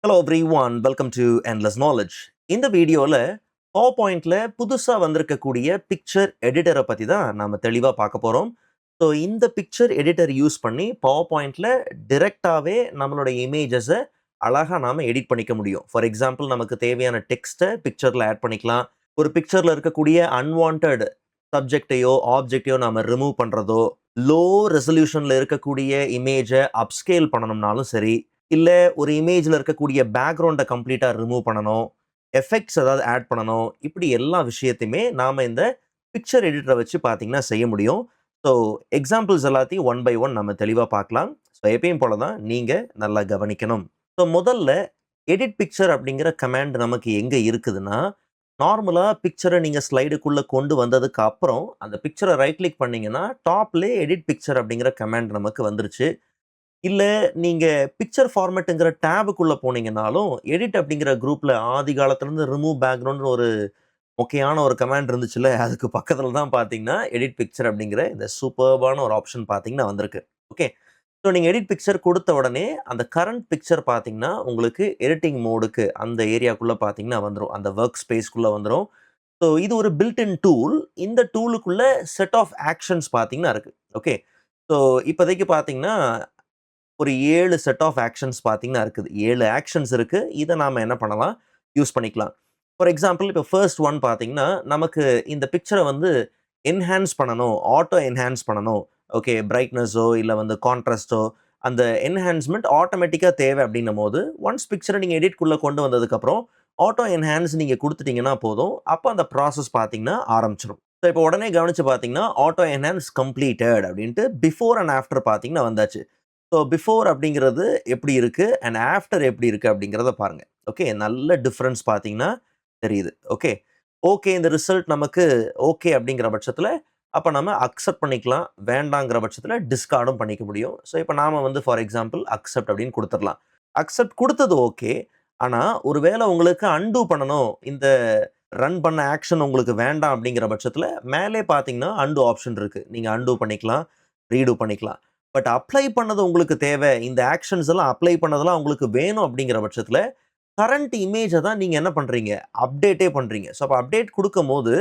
Hello everyone, welcome to endless knowledge. இந்த வீடியோவில் PowerPointல புதுசாக வந்திருக்கக்கூடிய பிக்சர் எடிட்டரை பற்றி தான் நாம் தெளிவாக பார்க்க போகிறோம். ஸோ இந்த பிக்சர் எடிட்டர் யூஸ் பண்ணி PowerPointல டிரெக்டாகவே நம்மளோட இமேஜஸை அழகாக நாம் எடிட் பண்ணிக்க முடியும். ஃபார் எக்ஸாம்பிள், நமக்கு தேவையான டெக்ஸ்ட்டை பிக்சரில் ஆட் பண்ணிக்கலாம். ஒரு பிக்சரில் இருக்கக்கூடிய அன்வான்ட் சப்ஜெக்டையோ ஆப்ஜெக்டையோ நாம் ரிமூவ் பண்ணுறதோ, லோ ரெசல்யூஷனில் இருக்கக்கூடிய இமேஜை அப்ஸ்கேல் பண்ணணும்னாலும் சரி, இல்லை ஒரு இமேஜில் இருக்கக்கூடிய பேக்ரவுண்டை கம்ப்ளீட்டாக ரிமூவ் பண்ணணும், எஃபெக்ட்ஸ் ஏதாவது ஆட் பண்ணணும், இப்படி எல்லா விஷயத்தையுமே நாம் இந்த பிக்சர் எடிட்டரை வச்சு பார்த்தீங்கன்னா செய்ய முடியும். ஸோ எக்ஸாம்பிள்ஸ் எல்லாத்தையும் ஒன் பை ஒன் நம்ம தெளிவாக பார்க்கலாம். ஸோ எப்பயும் போல தான் நீங்கள் நல்லா கவனிக்கணும். ஸோ முதல்ல எடிட் பிக்சர் அப்படிங்கிற கமாண்ட் நமக்கு எங்கே இருக்குதுன்னா, நார்மலாக பிக்சரை நீங்கள் ஸ்லைடுக்குள்ளே கொண்டு வந்ததுக்கு அப்புறம் அந்த பிக்சரை ரைட் கிளிக் பண்ணிங்கன்னா டாப்லேயே எடிட் பிக்சர் அப்படிங்கிற கமாண்ட் நமக்கு வந்துருச்சு. இல்லை நீங்கள் பிக்சர் ஃபார்மேட்டுங்கிற டேபுக்குள்ளே போனீங்கன்னாலும் எடிட் அப்படிங்கிற குரூப்பில் ஆதி காலத்துலேருந்து ரிமூவ் பேக்ரவுண்ட் ஒரு முக்கியமான ஒரு கமாண்ட் இருந்துச்சுல்ல, அதுக்கு பக்கத்தில் தான் பார்த்தீங்கன்னா எடிட் பிக்சர் அப்படிங்கிற இந்த சூப்பர்பான ஒரு ஆப்ஷன் பார்த்தீங்கன்னா வந்திருக்கு. ஓகே, ஸோ நீங்கள் எடிட் பிக்சர் கொடுத்த உடனே அந்த கரண்ட் பிக்சர் பார்த்தீங்கன்னா உங்களுக்கு எடிட்டிங் மோடுக்கு அந்த ஏரியாக்குள்ளே பார்த்தீங்கன்னா வந்துடும், அந்த ஒர்க் ஸ்பேஸ்க்குள்ளே வந்துடும். ஸோ இது ஒரு பில்ட்-இன் டூல். இந்த டூலுக்குள்ளே செட் ஆஃப் ஆக்ஷன்ஸ் பார்த்தீங்கன்னா இருக்குது. ஓகே, ஸோ இப்போதைக்கு பார்த்தீங்கன்னா ஒரு 7 செட் ஆஃப் ஆக்ஷன்ஸ் பார்த்தீங்கன்னா இருக்குது. 7 ஆக்ஷன்ஸ் இருக்குது. இதை நாம் என்ன பண்ணலாம், யூஸ் பண்ணிக்கலாம். ஃபார் எக்ஸாம்பிள், இப்போ ஃபர்ஸ்ட் ஒன் பார்த்தீங்கன்னா, நமக்கு இந்த பிக்சரை வந்து என்ஹான்ஸ் பண்ணணும், ஆட்டோ என்ஹான்ஸ் பண்ணணும். ஓகே, பிரைட்னஸோ இல்லை வந்து கான்ட்ராஸ்ட்டோ, அந்த என்ஹான்ஸ்மெண்ட் ஆட்டோமேட்டிக்காக தேவை அப்படின்னும் போது, ஒன்ஸ் பிக்சரை நீங்கள் எடிட்குள்ளே கொண்டு வந்ததுக்கப்புறம் ஆட்டோ என்ஹான்ஸ் நீங்கள் கொடுத்துட்டீங்கன்னா போதும், அப்போ அந்த ப்ராசஸ் பார்த்தீங்கன்னா ஆரம்பிச்சிடும். ஸோ இப்போ உடனே கவனித்து பார்த்தீங்கன்னா ஆட்டோ என்ஹான்ஸ் கம்ப்ளீட்டட் அப்படின்ட்டு பிஃபோர் அண்ட் ஆஃப்டர் பார்த்தீங்கன்னா வந்தாச்சு. ஸோ பிஃபோர் அப்படிங்கிறது எப்படி இருக்குது அண்ட் ஆஃப்டர் எப்படி இருக்குது அப்படிங்கிறத பாருங்கள். ஓகே, நல்ல டிஃப்ரென்ஸ் பார்த்தீங்கன்னா தெரியுது. ஓகே ஓகே, இந்த ரிசல்ட் நமக்கு ஓகே அப்படிங்கிற பட்சத்தில் அப்போ நம்ம அக்செப்ட் பண்ணிக்கலாம், வேண்டாங்கிற பட்சத்தில் டிஸ்கார்டும் பண்ணிக்க முடியும். ஸோ இப்போ நாம் வந்து ஃபார் எக்ஸாம்பிள் அக்செப்ட் அப்படின்னு கொடுத்துடலாம். அக்செப்ட் கொடுத்தது ஓகே, ஆனால் ஒருவேளை உங்களுக்கு அன்டூ பண்ணணும், இந்த ரன் பண்ண ஆக்ஷன் உங்களுக்கு வேண்டாம் அப்படிங்கிற பட்சத்தில் மேலே பார்த்தீங்கன்னா அன்டூ ஆப்ஷன் இருக்குது. நீங்கள் அன்டூ பண்ணிக்கலாம், ரீடூ பண்ணிக்கலாம். பட் அப்ளை பண்ணது உங்களுக்கு தேவை, இந்த ஆக்ஷன்ஸ் எல்லாம் அப்ளை பண்ணதெல்லாம் உங்களுக்கு வேணும் அப்படிங்கிற பட்சத்தில் கரண்ட் இமேஜை தான் நீங்கள் என்ன பண்ணுறீங்க, அப்டேட்டே பண்ணுறீங்க. ஸோ அப்போ அப்டேட் கொடுக்கும் போது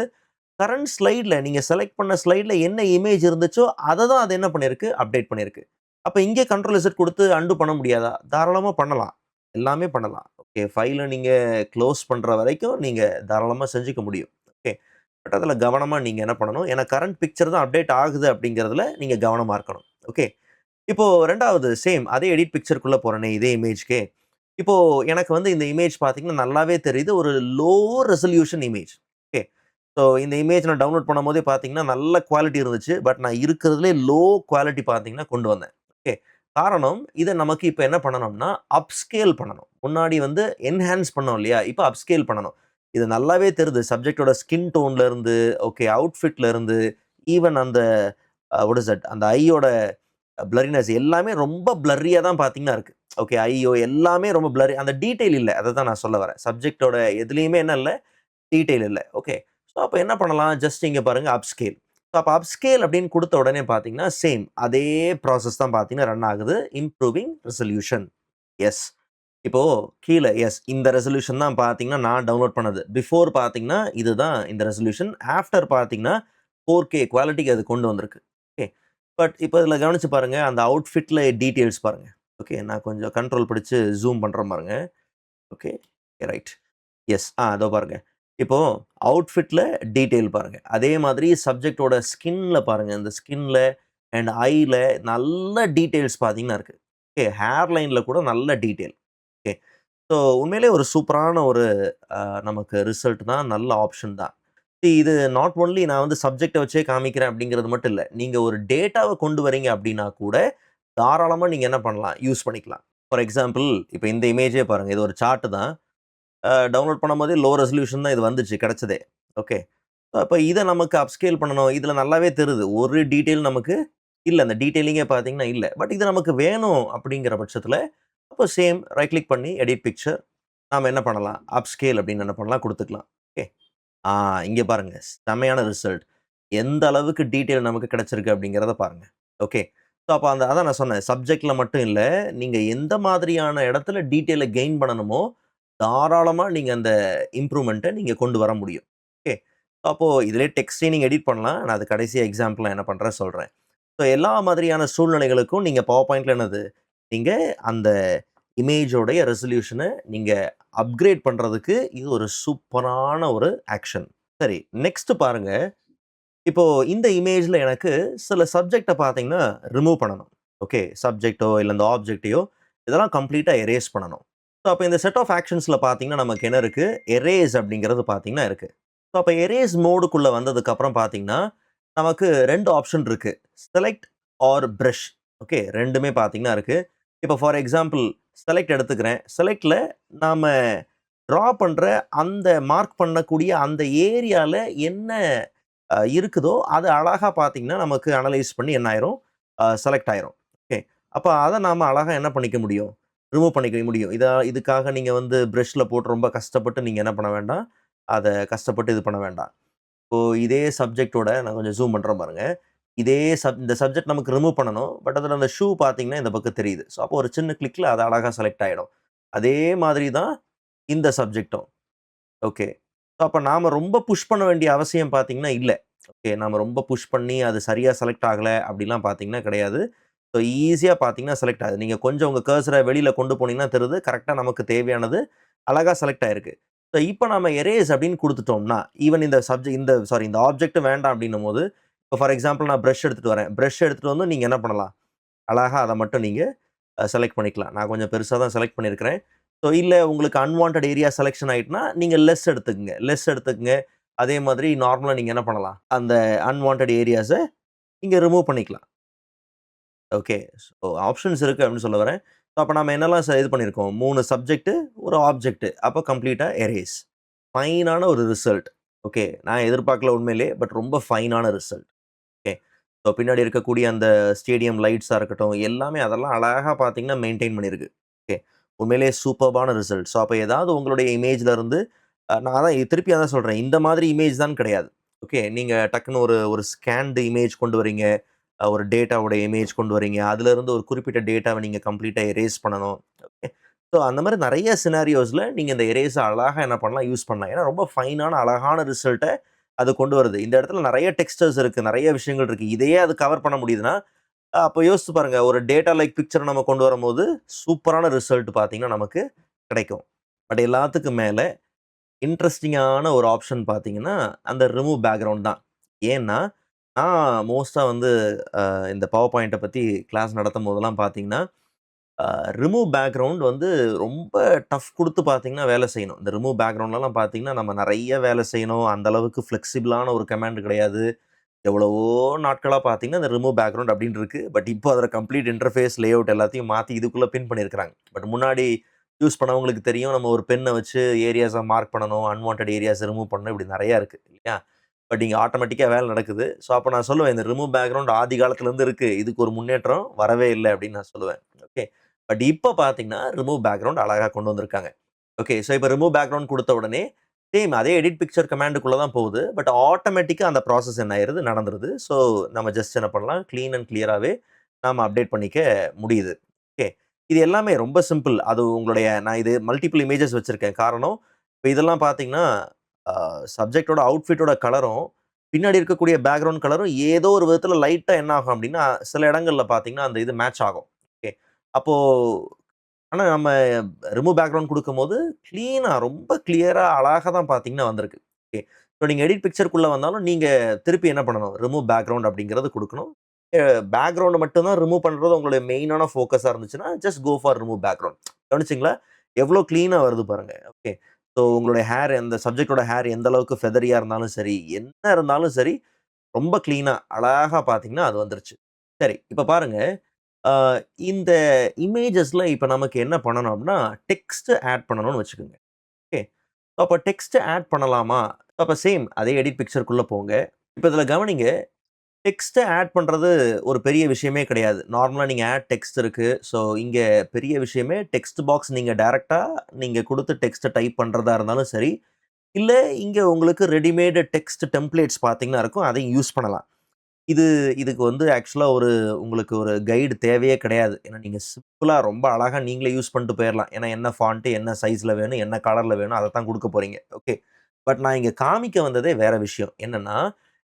கரண்ட் ஸ்லைடில் நீங்கள் செலக்ட் பண்ண ஸ்லைடில் என்ன இமேஜ் இருந்துச்சோ அதை தான் அது என்ன பண்ணியிருக்கு, அப்டேட் பண்ணியிருக்கு. அப்போ இங்கே கண்ட்ரோல் இசட் கொடுத்து அன்டு பண்ண முடியாதா? தாராளமாக பண்ணலாம், எல்லாமே பண்ணலாம். ஓகே, ஃபைலை நீங்கள் க்ளோஸ் பண்ணுற வரைக்கும் நீங்கள் தாராளமாக செஞ்சுக்க முடியும். ஓகே, பட் அதில் கவனமாக நீங்கள் என்ன பண்ணணும், ஏன்னா கரண்ட் பிக்சர் தான் அப்டேட் ஆகுது அப்படிங்கிறதுல நீங்கள் கவனமாக இருக்கணும். ஓகே, இப்போ ரெண்டாவது சேம் அதே எடிட் பிக்சருக்குள்ளே போகிறேனே இதே இமேஜ்க்கே. இப்போ எனக்கு வந்து இந்த இமேஜ் பார்த்தீங்கன்னா நல்லாவே தெரியுது, ஒரு low resolution image. Okay, so இந்த இமேஜ் நான் டவுன்லோட் பண்ணும்போதே பார்த்தீங்கன்னா நல்ல குவாலிட்டி இருந்துச்சு. பட் நான் இருக்கிறதுலே லோ குவாலிட்டி பார்த்தீங்கன்னா கொண்டு வந்தேன். ஓகே, காரணம் இதை நமக்கு இப்போ என்ன பண்ணணும்னா அப்ஸ்கேல் பண்ணணும். முன்னாடி வந்து என்ஹான்ஸ் பண்ணோம் இல்லையா, இப்போ அப்ஸ்கேல் பண்ணணும். இது நல்லாவே தெரியுது, சப்ஜெக்டோட ஸ்கின் டோன்ல இருந்து, ஓகே அவுட்ஃபிட்ல இருந்து, ஈவன் அந்த வாட் இஸ் தட், அந்த ஐயோட பிளரினஸ் எல்லாமே ரொம்ப பிளரியாக தான் பார்த்தீங்கன்னா இருக்குது. ஓகே, ஐயோ எல்லாமே ரொம்ப பிளரி, அந்த டீட்டெயில் இல்லை, அதை தான் நான் சொல்ல வரேன். சப்ஜெக்டோட எதுலேயுமே என்ன இல்லை, டீட்டெயில் இல்லை. ஓகே, ஸோ அப்போ என்ன பண்ணலாம், ஜஸ்ட் இங்கே பாருங்கள் அப்ஸ்கேல். ஸோ அப்போ அப்ஸ்கேல் அப்படின்னு கொடுத்த உடனே பார்த்தீங்கன்னா சேம் அதே ப்ராசஸ் தான் பார்த்தீங்கன்னா ரன் ஆகுது, இம்ப்ரூவிங் ரெசல்யூஷன். எஸ், இப்போது கீழே எஸ் இந்த ரெசல்யூஷன் தான் பார்த்தீங்கன்னா நான் டவுன்லோட் பண்ணது. பிஃபோர் பார்த்தீங்கன்னா இதுதான் இந்த ரெசல்யூஷன், ஆஃப்டர் பார்த்தீங்கன்னா 4K குவாலிட்டிக்கு அது கொண்டு வந்திருக்கு. ஓகே, பட் இப்போ இதில் கவனிச்சு பாருங்கள், அந்த அவுட்ஃபிட்டில் டீட்டெயில்ஸ் பாருங்கள். ஓகே, நான் கொஞ்சம் கண்ட்ரோல் பிடிச்சி ஜூம் பண்ணுறேன் பாருங்க. ஓகே ரைட், எஸ் அதோ பாருங்கள். இப்போது அவுட்ஃபிட்டில் டீட்டெயில் பாருங்கள், அதே மாதிரி சப்ஜெக்டோட ஸ்கின்னில் பாருங்கள், இந்த ஸ்கின்னில் அண்ட் ஐயில் நல்ல டீட்டெயில்ஸ் பார்த்தீங்கன்னா இருக்குது. ஓகே, ஹேர் லைனில் கூட நல்ல டீட்டெயில். ஓகே, ஸோ உண்மையிலே ஒரு சூப்பரான ஒரு நமக்கு ரிசல்ட் தான், நல்ல ஆப்ஷன் தான். இது நாட் ஒன்லி நான் வந்து சப்ஜெக்டை வச்சே காமிக்கிறேன் அப்படிங்கிறது மட்டும் இல்லை, நீங்கள் ஒரு டேட்டாவை கொண்டு வரீங்க அப்படின்னா கூட தாராளமாக நீங்கள் என்ன பண்ணலாம், யூஸ் பண்ணிக்கலாம். ஃபார் எக்ஸாம்பிள், இப்போ இந்த இமேஜே பாருங்கள், இது ஒரு சார்ட்டு தான். டவுன்லோட் பண்ணும்போதே லோ ரெசல்யூஷன் தான் இது வந்துச்சு கிடச்சதே. ஓகே, அப்போ இதை நமக்கு அப்ஸ்கேல் பண்ணணும். இதில் நல்லாவே தெரியுது ஒரு டீட்டெயில் நமக்கு இல்லை, அந்த டீட்டெயிலிங்கே பார்த்தீங்கன்னா இல்லை. பட் இது நமக்கு வேணும் அப்படிங்கிற பட்சத்தில் அப்போ சேம் ரைட் கிளிக் பண்ணி எடிட் பிக்சர், நாம் என்ன பண்ணலாம், அப்ஸ்கேல் அப்படின்னு என்ன பண்ணலாம், கொடுத்துக்கலாம். ஓகே, இங்கே பாருங்கள் செம்மையான ரிசல்ட், எந்த அளவுக்கு டீட்டெயில் நமக்கு கிடைச்சிருக்கு அப்படிங்கிறத பாருங்கள். ஓகே, ஸோ அப்போ அதான் நான் சொன்னேன். சப்ஜெக்ட்ல மட்டும் இல்ல, நீங்க எந்த மாதிரியான இடத்துல டீட்டெயில கெயின் பண்ணணுமோ, தாராளமா நீங்க அந்த இம்ப்ரூவ்மென்ட்ட நீங்க கொண்டு வர முடியும். ஓகே. அப்போ இதிலயே டெக்ஸ்ட்டே நீங்க எடிட் பண்ணலாம். நான் அது கடைசியா எக்ஸாம்பிள் என்ன பண்றேன் சொல்றேன். ஸோ எல்லா மாதிரியான சூழ்நிலைகளுக்கும் நீங்க பவர் பாயிண்ட்ல என்னது, நீங்க அந்த இமேஜோடைய ரெசல்யூஷன நீங்க அப்கிரேட் பண்றதுக்கு இது ஒரு சூப்பரான ஒரு ஆக்ஷன். சரி, நெக்ஸ்ட் பாருங்க. இப்போ இந்த இமேஜ்ல எனக்கு சில சப்ஜெக்ட்ட பார்த்தீங்கன்னா, ரிமூவ் பண்ணணும். ஓகே. சப்ஜெக்ட்டோ இல்ல இந்த ஆப்ஜெக்ட்டையோ இதெல்லாம் கம்ப்ளீட்டா எரேஸ் பண்ணணும். ஸோ அப்ப இந்த செட் ஆஃப் ஆக்ஷன்ஸ்ல பார்த்தீங்கன்னா, நமக்கு என்ன இருக்கு? எரேஸ் அப்படிங்கிறது பார்த்தீங்கன்னா இருக்கு. ஸோ அப்ப எரேஸ் மோடுக்குள்ள வந்ததுக்கு அப்புறம் பார்த்தீங்கன்னா, நமக்கு 2 ஆப்ஷன் இருக்கு. Select or brush. ஓகே. 2மே பார்த்தீங்கன்னா இருக்கு. இப்போ ஃபார் எக்ஸாம்பிள் செலக்ட் எடுத்துக்கிறேன். செலக்ட்ல நாம டிரா பண்ற அந்த மார்க் பண்ணக்கூடிய அந்த ஏரியால என்ன இருக்குதோ, அது அழகா பார்த்தீங்கன்னா, நமக்கு அனலைஸ் பண்ணி என்ன ஆயிரும்? செலக்ட் ஆயிரும். ஓகே. அப்ப அத நாம அழகா என்ன பண்ணிக்க முடியும்? ரிமூவ் பண்ணிக்க முடியும். இதுக்காக நீங்க வந்து பிரஷ்ல போட்டு ரொம்ப கஷ்டப்பட்டு நீங்க என்ன பண்ண வேண்டாம், அத கஷ்டப்பட்டு இது பண்ண வேண்டாம். இப்போ இதே சப்ஜெக்ட்டோட நான் கொஞ்சம் ஜூம் பண்றேன் பாருங்க. இந்த சப்ஜெக்ட் நமக்கு ரிமூவ் பண்ணணும். பட் அதுல அந்த ஷூ பார்த்தீங்கன்னா, இந்த பக்கம் தெரியுது. ஸோ அப்போ ஒரு சின்ன கிளிக்ல அது அழகா செலக்ட் ஆயிடும். அதே மாதிரி தான் இந்த சப்ஜெக்ட்டும். ஓகே. ஸோ அப்ப நாம ரொம்ப புஷ் பண்ண வேண்டிய அவசியம் பார்த்தீங்கன்னா இல்ல. ஓகே. நாம ரொம்ப புஷ் பண்ணி அது சரியா செலக்ட் ஆகல அப்படிலாம் பார்த்தீங்கன்னா கிடையாது. ஸோ ஈஸியா பார்த்தீங்கன்னா செலக்ட் ஆகுது. நீங்க கொஞ்சம் உங்க கர்சர வெளியில கொண்டு போனீங்கன்னா தெரியுது. கரெக்ட்டா நமக்கு தேவையானது அழகா செலக்ட் ஆயிருக்கு. ஸோ இப்ப நாம எரேஸ் அப்படின்னு குடுத்துட்டோம்னா, ஈவன் இந்த ஆப்ஜெக்ட் வேண்டாம் அப்படின்னும்போது, இப்போ ஃபார் எக்ஸாம்பிள் நான் பிரஷ் எடுத்துட்டு வரேன். பிரஷ் எடுத்துட்டு வந்து நீங்க என்ன பண்ணலாம்? அழகா அத மட்டும் நீங்க செலக்ட் பண்ணிக்கலாம். நான் கொஞ்சம் பெருசா தான் செலக்ட் பண்ணியிருக்கிறேன். ஸோ இல்ல உங்களுக்கு அன்வான்டட் ஏரியா செலக்ஷன் ஆயிட்டுனா, நீங்க லெஸ் எடுத்துக்கங்க. லெஸ் எடுத்துக்கங்க. அதே மாதிரி நார்மலா நீங்க என்ன பண்ணலாம்? அந்த அன்வான்டட் ஏரியாஸ நீங்க ரிமூவ் பண்ணிக்கலாம். ஓகே. ஸோ ஆப்ஷன்ஸ் இருக்கு அப்படின்னு சொல்ல வரேன். ஸோ அப்ப நம்ம என்னலாம் இது பண்ணியிருக்கோம்? 3 சப்ஜெக்ட், ஒரு ஆப்ஜெக்ட். அப்ப கம்ப்ளீட்டா எரேஸ். ஃபைனான ஒரு ரிசல்ட். ஓகே. நான் எதிர்பார்க்கல உண்மையிலேயே. பட் ரொம்ப ஃபைனான ரிசல்ட். ஓகே. ஸோ பின்னாடி இருக்கக்கூடிய அந்த ஸ்டேடியம் லைட்ஸா இருக்கட்டும், எல்லாமே அதெல்லாம் அழகா பார்த்தீங்கன்னா மெயின்டெயின் பண்ணியிருக்கு. ஓகே. உண்மையிலேயே சூப்பர்பான ரிசல்ட். ஸோ அப்ப ஏதாவது உங்களுடைய இமேஜ்ல இருந்து நான் திருப்பி அதான் சொல்றேன். இந்த மாதிரி இமேஜ் தான் கிடையாது. ஓகே. நீங்க டக்குன்னு ஒரு ஒரு ஸ்கேன்டு இமேஜ் கொண்டு வரீங்க. ஒரு டேட்டாவோட இமேஜ் கொண்டு வரீங்க. அதிலிருந்து ஒரு குறிப்பிட்ட டேட்டாவ நீங்க கம்ப்ளீட்டா எரேஸ் பண்ணணும். ஓகே. ஸோ அந்த மாரி நெறைய சினாரியோஸ்ல நீங்க இந்த எரேஸ அழகா என்ன பண்ணலாம்? யூஸ் பண்ணலாம். ஏன்னா ரொம்ப ஃபைனான அழகான ரிசல்ட்ட அது கொண்டு வருது. இந்த இடத்துல நெறைய டெக்ஸ்டர்ஸ் இருக்கு. நெறைய விஷயங்கள் இருக்கு. இதையே அது கவர் பண்ண முடியுதுன்னா, அப்ப யோசிச்சு பாருங்க. ஒரு டேட்டா லைக் பிக்சர நம்ம கொண்டு வரும்போது, சூப்பரான ரிசல்ட் பார்த்தீங்கன்னா, நமக்கு கிடைக்கும். பட் எல்லாத்துக்கும் மேல இன்ட்ரஸ்டிங்கான ஒரு ஆப்ஷன் பார்த்தீங்கன்னா, அந்த ரிமூவ் பேக்கிரவுண்ட் தான். ஏன்னா, நான் மோஸ்ட்டா வந்து இந்த பவர் பாயிண்ட்ட பத்தி கிளாஸ் நடத்தும்போதெல்லாம் பார்த்தீங்கன்னா, அ ரிமூவ் பேக்கிரவுண்ட் வந்து ரொம்ப டஃப் குடுத்து பார்த்தீங்கன்னா, வேலை செய்யணும். இந்த ரிமூவ் பேக்கிரவுண்ட்லலாம் பார்த்தீங்கன்னா, நம்ம நெறைய வேலை செய்யணும். அந்த அளவுக்கு ஃப்ளெக்சிபிளான ஒரு கமாண்ட் கிடையாது. எவ்வளவோ நாட்களா பார்த்தீங்கன்னா, இந்த ரிமூவ் பேக்கிரவுண்ட் அப்படின்னு இருக்கு. பட் இப்போ அதில கம்ப்ளீட் இன்டர்ஃபேஸ், லேஅவுட் எல்லாத்தையும் மாத்தி இதுக்குள்ள பின் பண்ணியிருக்கிறாங்க. பட் முன்னாடி யூஸ் பண்ணவங்களுக்கு தெரியும். நம்ம ஒரு பென்ன வச்சு ஏரியாஸ மார்க் பண்ணணும். அன்வான்டட் ஏரியாஸ ரிமூவ் பண்ணணும். இப்படி நெறையா இருக்கு. இல்லையா? பட் இங்க ஆட்டோமேட்டிக்கா வேலை நடக்குது. ஸோ அப்ப நான் சொல்லுவேன், இந்த ரிமூவ் பேக்கிரவுண்ட் ஆதி காலத்திலருந்து இருக்கு. இதுக்கு ஒரு முன்னேற்றம் வரவே இல்ல அப்படின்னு நான் சொல்லுவேன். ஓகே. பட் இப்ப பார்த்தீங்கன்னா, ரிமூவ் பேக்கிரவுண்ட் அழகா கொண்டு வந்திருக்காங்க. ஓகே. ஸோ இப்ப ரிமூவ் பேக்கிரவுண்ட் குடுத்த உடனே சேம் அதே எடிட் பிக்சர் கமாண்டுக்குள்ள தான் போகுது. பட் ஆட்டோமேட்டிக்கா அந்த ப்ராசஸ் என்ன ஆயிருது? நடந்துருது. ஸோ நம்ம ஜஸ்ட் என்ன பண்ணலாம்? கிளீன் அண்ட் கிளியராவே நாம அப்டேட் பண்ணிக்க முடியுது. ஓகே. இது எல்லாமே ரொம்ப சிம்பிள். அது உங்களுடைய நான் இது மல்டிபிள் இமேஜஸ் வச்சிருக்கேன். காரணம், இப்ப இதெல்லாம் பார்த்தீங்கன்னா, அ சப்ஜெக்ட்டோட அவுட்ஃபிட்டோட கலரும், பின்னாடி இருக்கக்கூடிய பேக்கிரவுண்ட் கலரும் ஏதோ ஒரு விதத்தில லைட்டா என்ன ஆகும் அப்டின்னா, சில இடங்கள்ல பார்த்தீங்கன்னா, அந்த இது மேட்ச் ஆகும். ஓகே. அப்போ ஆனா நம்ம ரிமூவ் பேக்கிரவுண்ட் குடுக்கும்போது, கிளீனா ரொம்ப கிளியரா அழகா தான் பார்த்தீங்கன்னா வந்திருக்கு. ஓகே. இப்போ நீங்க எடிட் பிக்சர்க்குள்ள வந்தாலும், நீங்க திருப்பி என்ன பண்ணணும்? ரிமூவ் பேக்கிரவுண்ட் அப்படிங்கிறது குடுக்கணும். அ பேக்கிரவுண்ட் மட்டும் தான் ரிமூவ் பண்றது உங்களுடைய மெயினான ஃபோக்கஸா இருந்துச்சுன்னா, just go for remove background. கவனிச்சீங்களா? எவ்ளோ கிளீனா வருது பாருங்க. ஓகே. ஸோ உங்களுடைய ஹேர் அந்த சப்ஜெக்ட்டோட ஹேர் எந்த அளவுக்கு ஃபெதரியா இருந்தாலும் சரி, என்ன இருந்தாலும் சரி, ரொம்ப கிளீனா அழகா பார்த்தீங்கன்னா, அது வந்துருச்சு. சரி, இப்ப பாருங்க. ஆ இந்த இமேஜஸ்ல இப்ப நமக்கு என்ன பண்ணணும் அப்டின்னா, டெக்ஸ்ட் ஆட் பண்ணணும்னு வச்சுக்கோங்க. ஓகே. அப்ப டெக்ஸ்ட் ஆட் பண்ணலாமா? அப்ப சேம் அதே எடிட் பிக்சர்க்குள்ள போங்க. இப்ப இதுல கவனிங்க. டெக்ஸ்ட்ட ஆட் பண்றது ஒரு பெரிய விஷயமே கிடையாது. நார்மலா நீங்க ஆட் டெக்ஸ்ட் இருக்கு. ஸோ இங்க பெரிய விஷயமே டெக்ஸ்ட் பாக்ஸ் நீங்க டைரக்ட்டா நீங்க குடுத்து டெக்ஸ்ட்ட டைப் பண்றதா இருந்தாலும் சரி, இல்ல இங்க உங்களுக்கு ரெடிமேட் டெக்ஸ்ட் டெம்ப்ளேட்ஸ் பார்த்தீங்கன்னா இருக்கும். அதையும் யூஸ் பண்ணலாம். இது இதுக்கு வந்து ஆக்சுவலா உங்களுக்கு ஒரு கைடு தேவையே கிடையாது. ஏன்னா நீங்க சிம்பிளா ரொம்ப அழகா நீங்களே யூஸ் பண்ணிட்டு போயிரலாம். ஏன்னா என்ன ஃபாண்ட், என்ன சைஸ்ல வேணும், என்ன கலர்ல வேணும் அதத்தான் குடுக்க போறீங்க. ஓகே. பட் நான் இங்க காமிக்க வந்ததே வேற விஷயம். என்னன்னா,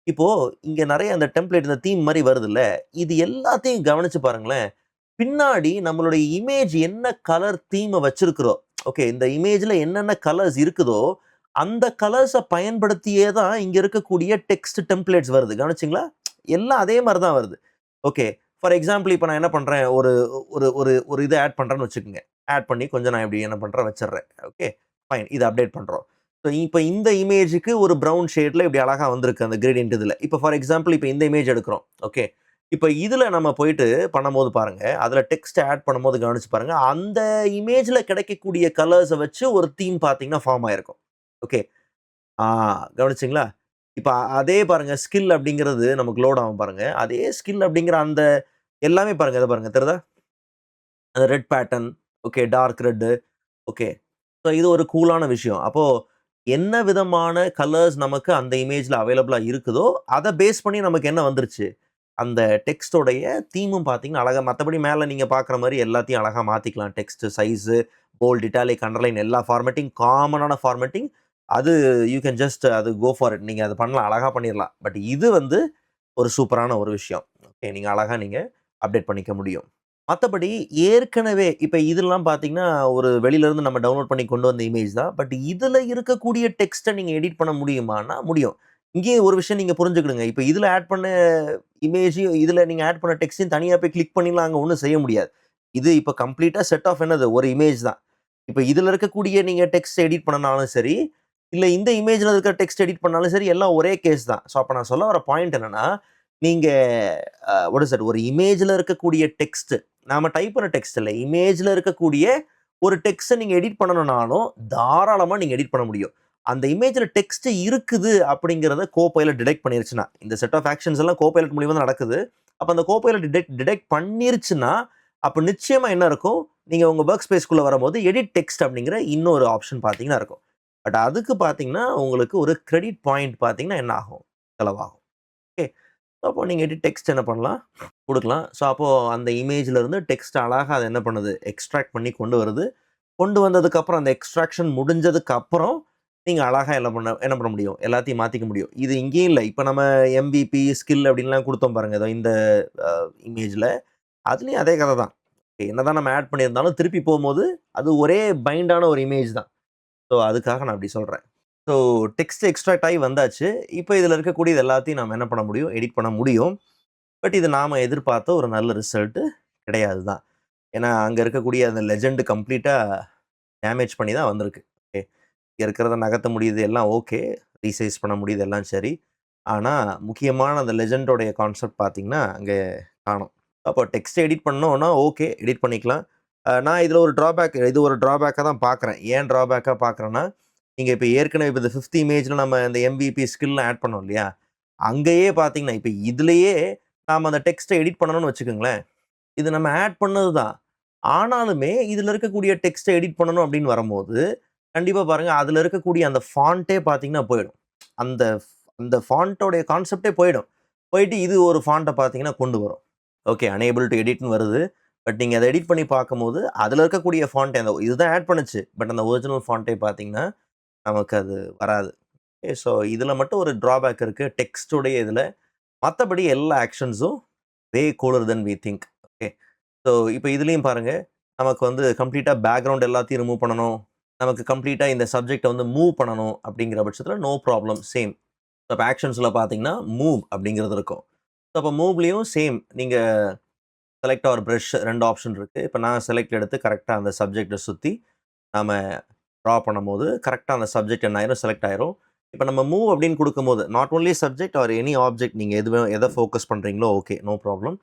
இப்போ இங்க நெறைய அந்த டெம்ப்ளேட் இந்த தீம் மாரி வருதுல்ல, இது எல்லாத்தையும் கவனிச்சு பாருங்களேன். பின்னாடி நம்மளுடைய இமேஜ் என்ன கலர் தீம வச்சிருக்கிறோம். ஓகே. இந்த இமேஜ்ல என்னென்ன கலர்ஸ் இருக்குதோ, அந்த கலர்ஸ பயன்படுத்தியே தான் இங்க இருக்கக்கூடிய டெக்ஸ்ட் டெம்ப்ளேட்ஸ் வருது. கவனிச்சீங்களா? எல்லாம் அதே மாரி தான் வருது. ஓகே. ஃபார் எக்ஸாம்பிள் இப்ப நான் என்ன பண்றேன், ஒரு ஒரு ஒரு ஒரு இத ஆட் பண்றேன்னு வச்சுக்கங்க. ஆட் பண்ணி கொஞ்சம் நான் இப்படி என்ன பண்றேன் வச்சுடுறேன். ஓகே. ஃபைன். இத அப்டேட் பண்றோம். ஸோ இப்ப இந்த இமேஜ்க்கு ஒரு ப்ரவுன் ஷேட்ல இப்படி அழகா வந்திருக்கு அந்த கிரேடியன்ட் இதுல. இப்ப ஃபார் எக்ஸாம்பிள் இப்ப இந்த இமேஜ் எடுக்கிறோம். ஓகே. இப்ப இதுல நம்ம போயிட்டு பண்ணும்போது பாருங்க, அதுல டெக்ஸ்ட் ஆட் பண்ணும்போது கவனிச்சு பாருங்க. அந்த இமேஜ்ல கிடைக்கக்கூடிய கலர்ஸ வச்சு ஒரு தீம் பார்த்தீங்கன்னா ஃபார்ம் ஆயிருக்கும். ஓகே. ஆ கவனிச்சீங்களா? இப்ப அதே பாருங்க ஸ்கில் அப்படிங்கிறது நமக்கு லோட் ஆகும் பாருங்க. அதே ஸ்கில் அப்படிங்கிற அந்த எல்லாமே பாருங்க. இத பாருங்க தெரியுதா? அந்த red pattern, okay dark red, okay. So இது ஒரு கூலான விஷயம். அப்போ என்ன விதமான கலர்ஸ் நமக்கு அந்த இமேஜ்ல அவைலபிளா இருக்குதோ, அத பேஸ் பண்ணி நமக்கு என்ன வந்துருச்சு? அந்த டெக்ஸ்ட்டோடைய தீமும் பார்த்தீங்கன்னா, அழகா மத்தபடி மேல நீங்க பார்க்குற மாரி எல்லாத்தையும் அழகா மாத்திக்கலாம். Text size, bold, italic, underline எல்லா ஃபார்மேட்டிங் காமனான ஃபார்மேட்டிங். அது யூ கேன் ஜஸ்ட் அது கோ ஃபார் இட். நீங்க அத பண்ணலாம். அழகா பண்ணிறலாம். பட் இது வந்து ஒரு சூப்பரான ஒரு விஷயம். ஓகே. நீங்க அழகா அப்டேட் பண்ணிக்க முடியும். மத்தபடி ஏற்கனவே இப்ப இதெல்லாம் பார்த்தீங்கன்னா, ஒரு வெளிலருந்து நம்ம டவுன்லோட் பண்ணி கொண்டு வந்த இமேஜ் தான். பட் இதுல இருக்கக்கூடிய டெக்ஸ்ட்ட நீங்க எடிட் பண்ண முடியுமான்னா, முடியும். இங்கேயும் ஒரு விஷயம் நீங்க புரிஞ்சுக்கணுங்க. இப்ப இதுல ஆட் பண்ண இமேஜையும், இதுல நீங்க ஆட் பண்ண டெக்ஸ்ட்டையும் தனியா போய் கிளிக் பண்ணிலாம் அங்க ஒண்ணும் செய்ய முடியாது. இது இப்ப கம்ப்ளீட்டா செட் ஆஃப் என்னது? ஒரு இமேஜ் தான். இப்ப இதுல இருக்கக்கூடிய நீங்க டெக்ஸ்ட் எடிட் பண்ணனாலும் சரி, இல்ல இந்த இமேஜ்ல இருக்கிற டெக்ஸ்ட் எடிட் பண்ணாலும் சரி, எல்லாம் ஒரே கேஸ் தான். ஸோ அப்ப நான் சொல்ல வர பாயிண்ட் என்னன்னா, நீங்க வாட் இஸ் தட் ஒரு இமேஜ்ல இருக்கக்கூடிய டெக்ஸ்ட் நாம டைப் பண்ண டெக்ஸ்ட் இல்ல. இமேஜ்ல இருக்கக்கூடிய ஒரு டெக்ஸ்ட்ட நீங்க எடிட் பண்ணணும்னாலும், தாராளமா நீங்க எடிட் பண்ண முடியும். அந்த இமேஜ்ல டெக்ஸ்ட் இருக்குது அப்படிங்கிறத கோபைலட் டிடெக்ட் பண்ணிருச்சுன்னா, இந்த செட் ஆஃப் ஆக்ஷன்ஸ் எல்லாம் கோபைலட் மூலியமா தான் நடக்குது. அப்ப அந்த கோபைலட் டிடெக்ட் பண்ணிருச்சுன்னா, அப்ப நிச்சயமா என்ன இருக்கும்? நீங்க உங்க வொர்க் ஸ்பேஸ்க்குள்ள வரும்போது எடிட் டெக்ஸ்ட் அப்படிங்கிற இன்னொரு ஆப்ஷன் பார்த்தீங்கன்னா இருக்கும். பட் அதுக்கு பார்த்தீங்கன்னா, உங்களுக்கு ஒரு கிரெடிட் பாயிண்ட் பார்த்தீங்கன்னா என்ன ஆகும்? செலவாகும். ஓகே. அப்போ நீங்க எடிட் டெக்ஸ்ட் என்ன பண்ணலாம்? குடுக்கலாம். ஸோ அப்போ அந்த இமேஜ்ல இருந்து டெக்ஸ்ட் அழகா அது என்ன பண்ணுது? எக்ஸ்ட்ராக்ட் பண்ணி கொண்டு வருது. கொண்டு வந்ததுக்கப்புறம் அந்த எக்ஸ்ட்ராக்ஷன் முடிஞ்சதுக்கு அப்புறம், நீங்க அழகா என்ன பண்ண முடியும்? எல்லாத்தையும் மாத்திக்க முடியும். இது இங்கேயும் இல்ல. இப்ப நம்ம எம்பிபி, ஸ்கில் அப்படின்லாம் குடுத்தோம் பாருங்க. ஏதோ இந்த அ இமேஜ்ல. அதுலயும் அதே கத தான். என்னதான் நம்ம ஆட் பண்ணியிருந்தாலும், திருப்பி போம்போது, அது ஒரே பைண்டான ஒரு இமேஜ் தான். ஸோ அதுக்காக நான் அப்படி சொல்றேன். ஸோ டெக்ஸ்ட் எக்ஸ்ட்ராக்ட் ஆயி வந்தாச்சு. இப்ப இதுல இருக்கக்கூடியது எல்லாத்தையும் நாம என்ன பண்ண முடியும்? எடிட் பண்ண முடியும். பட் இது நாம எதிர்பார்த்த ஒரு நல்ல ரிசல்ட் கிடையாது தான். ஏன்னா, அங்க இருக்கக்கூடிய அந்த லெஜெண்ட் கம்ப்ளீட்டா டேமேஜ் பண்ணி தான் வந்திருக்கு. ஓகே. இங்க இருக்கிறத நகர்த்த முடியுது எல்லாம் ஓகே. ரீசைஸ் பண்ண முடியுது எல்லாம் சரி. ஆனா, முக்கியமான அந்த லெஜெண்டோடைய கான்செப்ட் பார்த்தீங்கன்னா, அங்க காணோம். அப்போ டெக்ஸ்ட் எடிட் பண்ணோம்னா ஓகே. எடிட் பண்ணிக்கலாம். நான் இதுல ஒரு இது ஒரு ட்ராபேக்கா தான் பார்க்குறேன். ஏன் ட்ராபேக்கா பார்க்குறேன்னா, நீங்க இப்ப ஏற்கனவே இப்ப இந்த 5த் இமேஜ்ல நம்ம இந்த எம்பிபி ஸ்கில்லாம் ஆட் பண்ணோம் இல்லையா? அங்கேயே பார்த்தீங்கன்னா, இப்ப இதுலயே நாம அந்த டெக்ஸ்ட்ட எடிட் பண்ணணும்னு வச்சுக்கங்களேன். இது நம்ம ஆட் பண்ணது தான். ஆனாலுமே இதுல இருக்கக்கூடிய டெக்ஸ்ட்ட எடிட் பண்ணணும் அப்படின்னு வரும்போது, கண்டிப்பா பாருங்க அதுல இருக்கக்கூடிய அந்த ஃபாண்ட்டே பார்த்தீங்கன்னா போயிடும். அந்த அந்த ஃபாண்ட்டோடைய கான்செப்ட்டே போயிடும். போயிட்டு இது ஒரு ஃபாண்ட்ட பார்த்தீங்கன்னா கொண்டு வரும். ஓகே அனேபிள் டூ எடிட்ன்னு வருது. பட் நீங்க அத எடிட் பண்ணி பார்க்கும்போது, அதுல இருக்கக்கூடிய ஃபாண்ட் அந்த இதுதான் ஆட் பண்ணுச்சு. பட் அந்த ஒரிஜினல் ஃபாண்ட்டே பார்த்தீங்கன்னா, நமக்கு அது வராது. ஸோ இதுல மட்டும் ஒரு ட்ராபேக் இருக்கு. டெக்ஸ்ட்டுடைய இதுல. மத்தபடி எல்லா ஆக்ஷன்ஸும் way cooler than we think. Okay. So இப்ப இதுலயும் பாருங்க, நமக்கு வந்து கம்ப்ளீட்டா பேக்கிரவுண்ட் எல்லாத்தையும் ரிமூவ் பண்ணணும். நமக்கு கம்ப்ளீட்டா இந்த சப்ஜெக்ட்ட வந்து மூவ் பண்ணணும் அப்படிங்கிற பட்சத்தில நோ ப்ராப்ளம் சேம். இப்ப ஆக்ஷன்ஸ்ல பார்த்தீங்கன்னா, மூவ் அப்படிங்கிறது இருக்கும். ஸோ அப்ப மூவ்லயும் சேம். நீங்க செலக்ட் ஆர் பிரஷ் 2 ஆப்ஷன் இருக்கு. இப்ப நான் செலக்ட் எடுத்து கரெக்ட்டா அந்த சப்ஜெக்ட்ட சுத்தி நாம ட்ரா பண்ணும்போது, கரெக்ட்டா அந்த சப்ஜெக்ட் என்ன ஆயிரும், செலக்ட் ஆயிரும். இப்ப நம்ம மூவ் அப்படின்னு குடுக்கும்போது, not only subject or any object நீங்க எத ஃபோக்கஸ் பண்றீங்களோ ஓகே. No problem.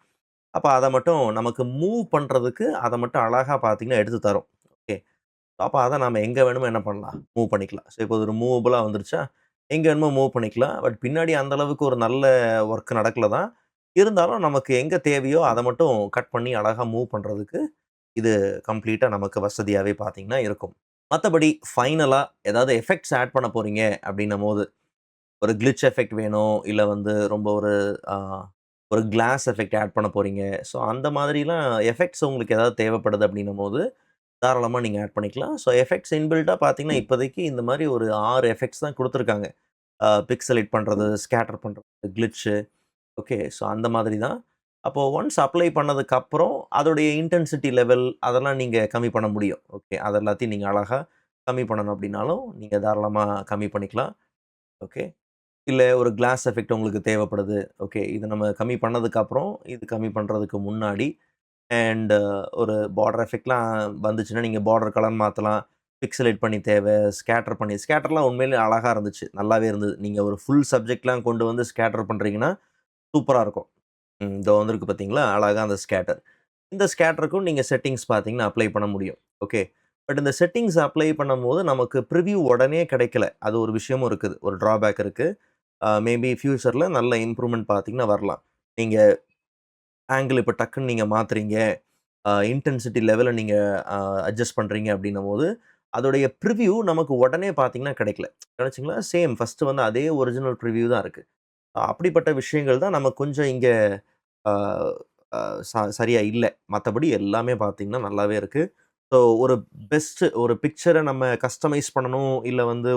அப்ப அத மட்டும் நமக்கு மூவ் பண்றதுக்கு அத மட்டும் அழகா பார்த்தீங்கன்னா எடுத்து தரும். ஓகே. அப்ப அத நாம எங்க வேணுமோ என்ன பண்ணலாம்? மூவ் பண்ணிக்கலாம். ஸோ இப்போ ஒரு மூவபிளா வந்துருச்சா, எங்க வேணுமோ மூவ் பண்ணிக்கலாம். பட் பின்னாடி அந்த அளவுக்கு ஒரு நல்ல வொர்க் நடக்கல தான். இருந்தாலும் நமக்கு எங்க தேவையோ அத மட்டும் கட் பண்ணி அழகா மூவ் பண்றதுக்கு, இது கம்ப்ளீட்டா நமக்கு வசதியாவே பார்த்தீங்கன்னா இருக்கும். மத்தபடி ஃபைனலா ஏதாவது எஃபெக்ட்ஸ் ஆட் பண்ண போறீங்க அப்படின்னும்போது, ஒரு கிளிட்ச் எஃபெக்ட் வேணும், இல்ல வந்து ரொம்ப ஒரு அ ஒரு கிளாஸ் எஃபெக்ட் ஆட் பண்ண போறீங்க. ஸோ அந்த மாதிரிலாம் எஃபெக்ட்ஸ் உங்களுக்கு ஏதாவது தேவைப்படுது அப்படின்னும்போது, தாராளமா நீங்க ஆட் பண்ணிக்கலாம். ஸோ எஃபெக்ட்ஸ் இன்பில்ட்டா பார்த்தீங்கன்னா, இப்போதைக்கு இந்த மாரி ஒரு 6 எஃபெக்ட்ஸ் தான் குடுத்துருக்காங்க. பிக்சலேட் பண்றது, ஸ்கேட்டர் பண்றது, கிளிட்ச்சு. ஓகே. ஸோ அந்த மாதிரி தான். அப்போ ஒன்ஸ் அப்ளை பண்ணதுக்கப்புறம், அதோடைய இன்டென்சிட்டி லெவல் அதெல்லாம் நீங்க கம்மி பண்ண முடியும். ஓகே. அது எல்லாத்தையும் நீங்க அழகா கம்மி பண்ணணும் அப்படின்னாலும், நீங்க தாராளமா கம்மி பண்ணிக்கலாம். ஓகே. இல்ல ஒரு கிளாஸ் எஃபெக்ட் உங்களுக்கு தேவைப்படுது. ஓகே. இது நம்ம கம்மி பண்ணதுக்கப்புறம், இது கம்மி பண்றதுக்கு முன்னாடி அண்ட் ஒரு பார்டர் எஃபெக்ட்லாம் வந்துச்சுன்னா, நீங்க பார்டர் கலர் மாத்தலாம். பிக்சலேட் பண்ணி தேவை, ஸ்கேட்டர்லாம் உண்மையிலேயே அழகா இருந்துச்சு. நல்லாவே இருந்தது. நீங்க ஒரு ஃபுல் சப்ஜெக்ட்லாம் கொண்டு வந்து ஸ்கேட்டர் பண்றீங்கன்னா, சூப்பரா இருக்கும். இதோ வந்திருக்கு பார்த்தீங்களா? அழகா அந்த ஸ்கேட்டர். இந்த ஸ்கேட்டருக்கும் நீங்க செட்டிங்ஸ் பார்த்தீங்கன்னா, அப்ளை பண்ண முடியும். ஓகே. பட் இந்த செட்டிங்ஸ் அப்ளை பண்ணும்போது நமக்கு ப்ரிவ்யூ உடனே கிடைக்கல. அது ஒரு விஷயமும் இருக்குது. ஒரு ட்ராபேக் இருக்கு. மேபி ஃபியூச்சர்ல நல்ல இம்ப்ரூவ்மென்ட் பார்த்தீங்கன்னா வரலாம். நீங்க ஆங்கிள் இப்ப டக்குன்னு நீங்க மாத்துறீங்க. இன்டென்சிட்டி லெவல நீங்க அ அட்ஜஸ்ட் பண்றீங்க அப்டின்னும்போது, அதோடைய ப்ரிவ்யூ நமக்கு உடனே பார்த்தீங்கன்னா கிடைக்கல. கிடைச்சுங்களா? சேம் ஃபர்ஸ்ட்டு வந்து அதே ஒரிஜினல் ப்ரிவ்யூ தான் இருக்கு. அப்படிப்பட்ட விஷயங்கள் தான் நம்ம கொஞ்சம் இங்க அ அ சரியா இல்ல. மத்தபடி எல்லாமே பார்த்தீங்கன்னா நல்லாவே இருக்கு. ஸோ ஒரு ஒரு பிக்சர நம்ம கஸ்டமைஸ் பண்ணணும், இல்ல வந்து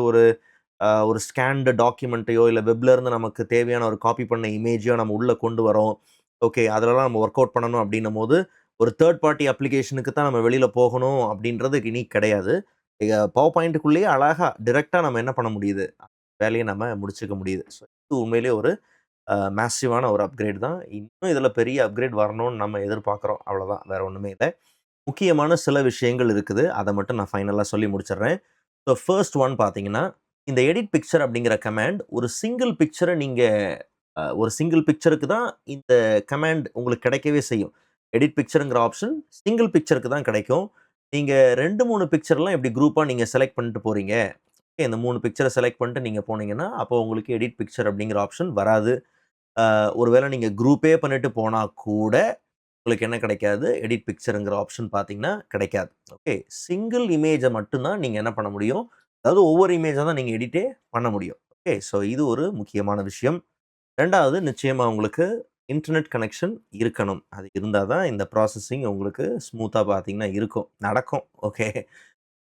ஒரு ஸ்கேன்டு டாக்குமெண்ட்டையோ, இல்ல வெப்ல இருந்து நமக்கு தேவையான ஒரு காப்பி பண்ண இமேஜையோ நம்ம உள்ள கொண்டு வரோம். ஓகே. அதுலலாம் நம்ம ஒர்க் அவுட் பண்ணணும் அப்டின்னும்போது, ஒரு தேர்ட் பார்ட்டி அப்ளிகேஷனுக்கு தான் நம்ம வெளில போகணும் அப்டின்றது இனி கிடையாது. பவர் பாயிண்ட்டுக்குள்ளேயே அழகா டைரக்ட்டா நம்ம என்ன பண்ண முடியுது? வேலைய நம்ம முடிச்சுக்க முடியுது. ஸோ இது உண்மையிலேயே ஒரு மேசிவான ஒரு அப்கிரேட் தான். இன்னும் இதுல பெரிய அப்கிரேட் வரணும்னு நம்ம எதிர்பார்க்குறோம். அவ்வளோதான். வேற ஒண்ணுமே இல்ல. முக்கியமான சில விஷயங்கள் இருக்குது. அத மட்டும் நான் ஃபைனலா சொல்லி முடிச்சுடுறேன். ஸோ ஃபர்ஸ்ட் ஒன் பார்த்தீங்கன்னா, இந்த எடிட் பிக்சர் அப்படிங்கிற கமாண்ட் ஒரு சிங்கிள் பிக்சர நீங்க ஒரு சிங்கிள் பிக்சருக்கு தான் இந்த கமாண்ட் உங்களுக்கு கிடைக்கவே செய்யும். எடிட் பிக்சர்ங்கிற ஆப்ஷன் சிங்கிள் பிக்சருக்கு தான் கிடைக்கும். நீங்க 2, 3 பிக்சர்லாம் இப்படி குரூப்பா நீங்க செலக்ட் பண்ணிட்டு போறீங்க. இந்த 3 பிக்சர செலக்ட் பண்ணிட்டு நீங்க போனீங்கன்னா, அப்போ உங்களுக்கு எடிட் பிக்சர் அப்படிங்கிற ஆப்ஷன் வராது. ஒருவேள நீங்க குரூப்பே பண்ணிட்டு போனா கூட, உங்களுக்கு என்ன கிடைக்காது, எடிட் பிக்சர்ங்கிற ஆப்ஷன் பார்த்தீங்கன்னா கிடைக்காது. ஓகே. சிங்கிள் இமேஜ மட்டும் தான் நீங்க என்ன பண்ண முடியும். அதாவது ஒவ்வொரு இமேஜா தான் நீங்க எடிட்டே பண்ண முடியும். ஓகே. ஸோ இது ஒரு முக்கியமான விஷயம். 2வது நிச்சயமா உங்களுக்கு இன்டர்நெட் கனெக்ஷன் இருக்கணும். அது இருந்தா தான் இந்த ப்ராசஸிங் உங்களுக்கு ஸ்மூத்தா பார்த்தீங்கன்னா இருக்கும். நடக்கும். ஓகே.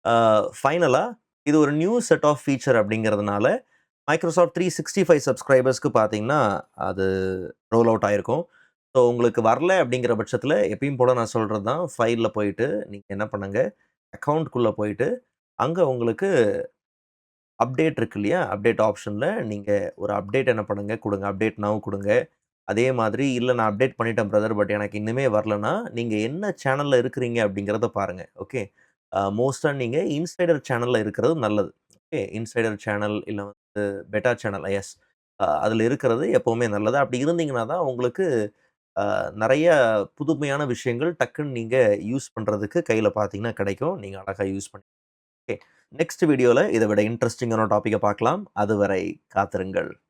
ஆ ஃபைனலா இது ஒரு நியூ செட் ஆஃப் ஃபீச்சர் அப்படிங்கிறதுனால, Microsoft 365 சப்ஸ்கிரைபர்ஸ்க்கு பார்த்தீங்கன்னா, அது ரோல் அவுட் ஆயிருக்கும். ஸோ உங்களுக்கு வரல அப்படிங்கிற பட்சத்தில எப்பயும் போல நான் சொல்றது தான், ஃபைல்ல போயிட்டு நீங்க என்ன பண்ணுங்க, அக்கவுண்ட்குள்ள போயிட்டு, அங்க உங்களுக்கு அப்டேட் இருக்கு இல்லையா? அப்டேட் ஆப்ஷன்ல நீங்க ஒரு அப்டேட் என்ன பண்ணுங்க குடுங்க. அப்டேட் நவ் குடுங்க. அதே மாதிரி இல்ல நான் அப்டேட் பண்ணிட்டேன் பிரதர். பட் எனக்கு இன்னுமே வரலன்னா, நீங்க என்ன சேனல்ல இருக்கிறீங்க அப்படிங்கிறத பாருங்க. ஓகே. மோஸ்ட்டா நீங்க இன்சைடர் சேனல்ல இருக்கிறது நல்லது. ஓகே. இன்சைடர் சேனல் இல்ல வந்து பெட்டா சேனல் எஸ். அதுல இருக்கிறது எப்பவுமே நல்லது. அப்படி இருந்தீங்கன்னா தான் உங்களுக்கு நெறைய புதுமையான விஷயங்கள் டக்குன்னு நீங்க யூஸ் பண்றதுக்கு கையில பார்த்தீங்கன்னா கிடைக்கும். நீங்க அழகா யூஸ் பண்ணி ஓகே. நெக்ஸ்ட் வீடியோல இத விட இன்ட்ரஸ்டிங்கான டாபிக்க பார்க்கலாம். அதுவரை காத்திருங்கள்.